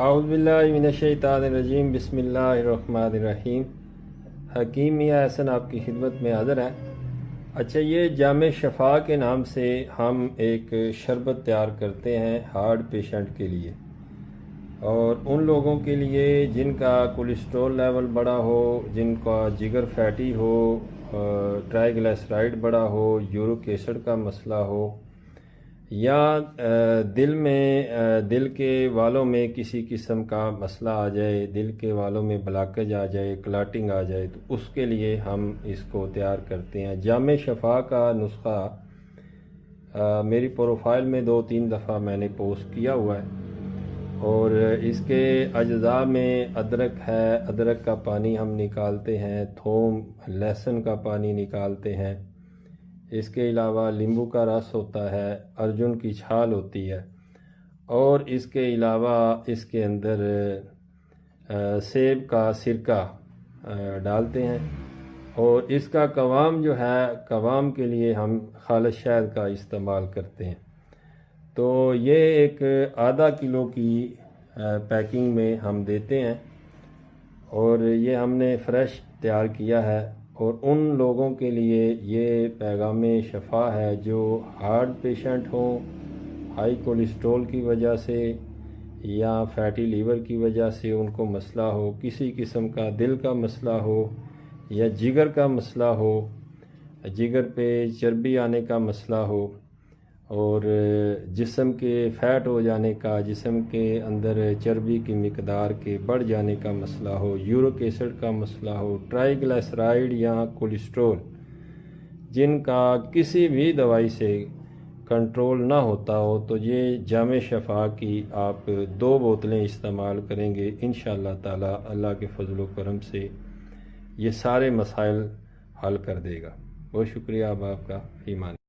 اعوذ باللہ من الشیطان الرجیم، بسم اللہ الرحمن الرحیم۔ حکیم میاں احسن آپ کی خدمت میں حاضر ہے۔ اچھا، یہ جامع شفا کے نام سے ہم ایک شربت تیار کرتے ہیں ہارٹ پیشنٹ کے لیے، اور ان لوگوں کے لیے جن کا کولیسٹرول لیول بڑا ہو، جن کا جگر فیٹی ہو، ٹرائیگلیسرائڈ بڑا ہو، یورک ایسڈ کا مسئلہ ہو، یا دل کے والوں میں کسی قسم کا مسئلہ آ جائے، دل کے والوں میں بلاکج آ جائے، کلاٹنگ آ جائے، تو اس کے لیے ہم اس کو تیار کرتے ہیں۔ جامع شفا کا نسخہ میری پروفائل میں 2-3 دفعہ میں نے پوسٹ کیا ہوا ہے، اور اس کے اجزاء میں ادرک ہے، ادرک کا پانی ہم نکالتے ہیں، تھوم لہسن کا پانی نکالتے ہیں، اس کے علاوہ لیمبو کا رس ہوتا ہے، ارجن کی چھال ہوتی ہے، اور اس کے علاوہ اس کے اندر سیب کا سرکہ ڈالتے ہیں، اور اس کا قوام جو ہے، قوام کے لیے ہم خالص شہد کا استعمال کرتے ہیں۔ تو یہ ایک آدھا کلو کی پیکنگ میں ہم دیتے ہیں، اور یہ ہم نے فریش تیار کیا ہے، اور ان لوگوں کے لیے یہ پیغام شفا ہے جو ہارٹ پیشنٹ ہوں، ہائی کولیسٹرول کی وجہ سے یا فیٹی لیور کی وجہ سے ان کو مسئلہ ہو، کسی قسم کا دل کا مسئلہ ہو، یا جگر کا مسئلہ ہو، جگر پہ چربی آنے کا مسئلہ ہو، اور جسم کے فیٹ ہو جانے کا، جسم کے اندر چربی کی مقدار کے بڑھ جانے کا مسئلہ ہو، یورک ایسڈ کا مسئلہ ہو، ٹرائیگلیسرائڈ یا کولیسٹرول جن کا کسی بھی دوائی سے کنٹرول نہ ہوتا ہو، تو یہ جامع شفا کی آپ 2 بوتلیں استعمال کریں گے، انشاءاللہ تعالی اللہ کے فضل و کرم سے یہ سارے مسائل حل کر دے گا۔ بہت شکریہ آپ کا، ایمان۔